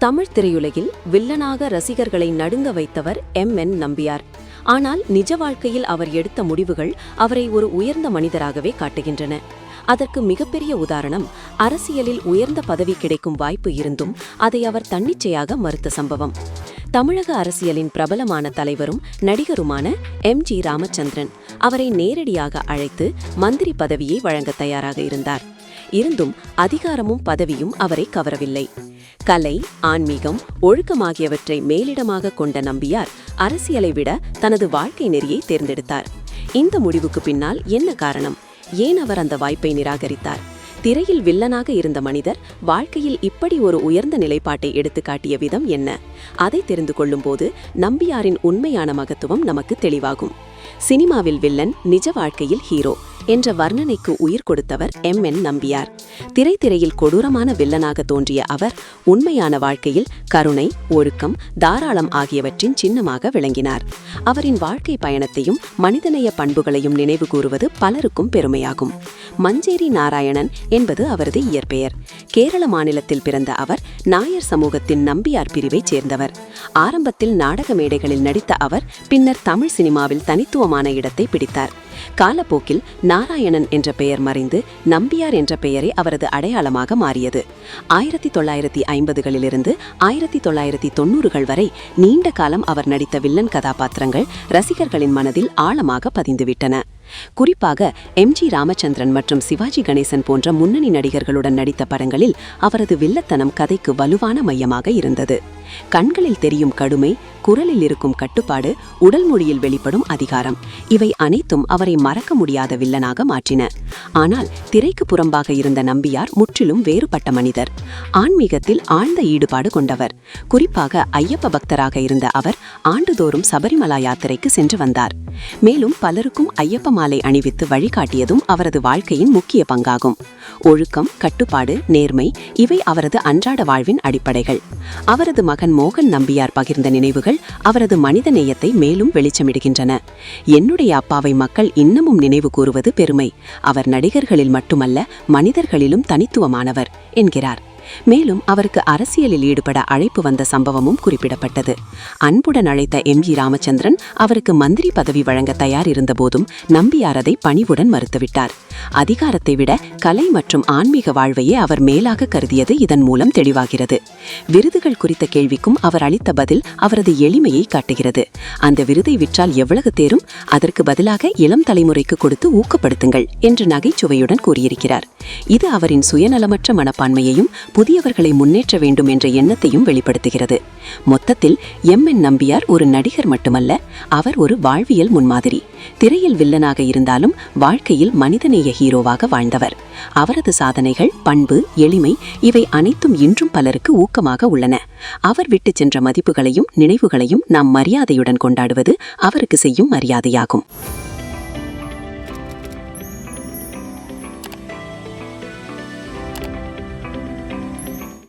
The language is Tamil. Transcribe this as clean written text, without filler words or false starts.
தமிழ் திரையுலகில் வில்லனாக ரசிகர்களை நடுங்க வைத்தவர் எம்.என். நம்பியார். ஆனால் நிஜ வாழ்க்கையில் அவர் எடுத்த முடிவுகள் அவரை ஒரு உயர்ந்த மனிதராகவே காட்டுகின்றன. அதற்கு மிகப்பெரிய உதாரணம், அரசியலில் உயர்ந்த பதவி கிடைக்கும் வாய்ப்பு இருந்தும் அதை அவர் தன்னிச்சையாக மறுத்த சம்பவம். தமிழக அரசியலின் பிரபலமான தலைவரும் நடிகருமான எம்.ஜி. ராமச்சந்திரன் அவரை நேரடியாக அழைத்து மந்திரி பதவியை வழங்க தயாராக இருந்தார். இருந்தும் அதிகாரமும் பதவியும் அவரை கவரவில்லை. கலை, ஆன்மீகம், ஒழுக்கம் ஆகியவற்றை மேலிடமாக கொண்ட நம்பியார் அரசியலை விட தனது வாழ்க்கை நெறியை தேர்ந்தெடுத்தார். இந்த முடிவுக்கு பின்னால் என்ன காரணம்? ஏன் அவர் அந்த வாய்ப்பை நிராகரித்தார்? திரையில் வில்லனாக இருந்த மனிதர் வாழ்க்கையில் இப்படி ஒரு உயர்ந்த நிலைப்பாட்டை எடுத்துக்காட்டிய விதம் என்ன? அதை தெரிந்து கொள்ளும்போது நம்பியாரின் உண்மையான மகத்துவம் நமக்கு தெளிவாகும். சினிமாவில் வில்லன், நிஜ வாழ்க்கையில் ஹீரோ என்ற வர்ணனைக்கு உயிர் கொடுத்தவர் எம்.என். நம்பியார். திரையில் கொடூரமான வில்லனாக தோன்றிய அவர் உண்மையான வாழ்க்கையில் கருணை, ஒழுக்கம், தாராளம் ஆகியவற்றின் சின்னமாக விளங்கினார். அவரின் வாழ்க்கை பயணத்தையும் மனிதநேய பண்புகளையும் நினைவு கூறுவது பலருக்கும் பெருமையாகும். மஞ்சேரி நாராயணன் என்பது அவரது இயற்பெயர். கேரள மாநிலத்தில் பிறந்த அவர் நாயர் சமூகத்தின் நம்பியார் பிரிவைச் சேர்ந்தவர். ஆரம்பத்தில் நாடக மேடைகளில் நடித்த அவர் பின்னர் தமிழ் சினிமாவில் தனித்துவமான இடத்தை பிடித்தார். காலப்போக்கில் நாராயணன் என்ற பெயர் மறைந்து நம்பியார் என்ற பெயரே அவரது அடையாளமாக மாறியது. 1950களிலிருந்து 1990கள் வரை நீண்ட காலம் அவர் நடித்த வில்லன் கதாபாத்திரங்கள் ரசிகர்களின் மனதில் ஆழமாக பதிந்துவிட்டன. குறிப்பாக எம்.ஜி. ராமச்சந்திரன் மற்றும் சிவாஜி கணேசன் போன்ற முன்னணி நடிகர்களுடன் நடித்த படங்களில் அவரது வில்லத்தனம் கதைக்கு வலுவான மையமாக இருந்தது. கண்களில் தெரியும் கடுமை, குரலில் இருக்கும் கட்டுப்பாடு, உடல் மொழியில் வெளிப்படும் அதிகாரம், இவை அனைத்தும் அவரை மறக்க முடியாத வில்லனாக மாற்றின. ஆனால் திரைக்கு புறம்பாக இருந்த நம்பியார் முற்றிலும் வேறுபட்ட மனிதர். ஆன்மீகத்தில் ஆழ்ந்த ஈடுபாடு கொண்டவர். குறிப்பாக ஐயப்ப பக்தராக இருந்த அவர் ஆண்டுதோறும் சபரிமலா யாத்திரைக்கு சென்று வந்தார். மேலும் பலருக்கும் ஐயப்ப மாலை அணிவித்து வழிகாட்டியதும் அவரது வாழ்க்கையின் முக்கிய பங்காகும். ஒழுக்கம், கட்டுப்பாடு, நேர்மை இவை அவரது அன்றாட வாழ்வின் அடிப்படைகள். அவரது மகன் மோகன் நம்பியார் பகிர்ந்த நினைவுகள் அவரது மனித நேயத்தை மேலும் வெளிச்சமிடுகின்றன. என்னுடைய அப்பாவை மக்கள் இன்னமும் நினைவு கூறுவது பெருமை. அவர் நடிகர்களில் மட்டுமல்ல, மனிதர்களிலும் தனித்துவமானவர் என்கிறார். மேலும் அவருக்கு அரசியலில் ஈடுபட அழைப்பு வந்த சம்பவமும் குறிப்பிடப்பட்டது. அன்புடன் அழைத்த எம்.ஜி. ராமச்சந்திரன் அவருக்கு மந்திரி பதவி வழங்க தயார் இருந்தபோதும் நம்பியார் அதை பணிவுடன் மறுத்துவிட்டார். அதிகாரத்தை விட கலை மற்றும் ஆன்மீக வாழ்வையே அவர் மேலாக கருதியது இதன் மூலம் தெளிவாகிறது. விருதுகள் குறித்த கேள்விக்கும் அவர் அளித்த பதில் அவரது எளிமையை காட்டுகிறது. அந்த விருதை விற்றால் எவ்வளவு தேரும், அதற்கு பதிலாக இளம் தலைமுறைக்கு கொடுத்து ஊக்கப்படுத்துங்கள் என்று நகைச்சுவையுடன் கூறியிருக்கிறார். இது அவரின் சுயநலமற்ற மனப்பான்மையையும் புதியவர்களை முன்னேற்ற வேண்டும் என்ற எண்ணத்தையும் வெளிப்படுத்துகிறது. மொத்தத்தில் எம்.என். நம்பியார் ஒரு நடிகர் மட்டுமல்ல, அவர் ஒரு வாழ்வியல் முன்மாதிரி. திரையில் வில்லனாக இருந்தாலும் வாழ்க்கையில் மனிதநேய ஹீரோவாக வாழ்ந்தவர். அவரது சாதனைகள், பண்பு, எளிமை இவை அனைத்தும் இன்றும் பலருக்கு ஊக்கமாக உள்ளன. அவர் விட்டு சென்ற மதிப்புகளையும் நினைவுகளையும் நாம் மரியாதையுடன் கொண்டாடுவது அவருக்கு செய்யும் மரியாதையாகும்.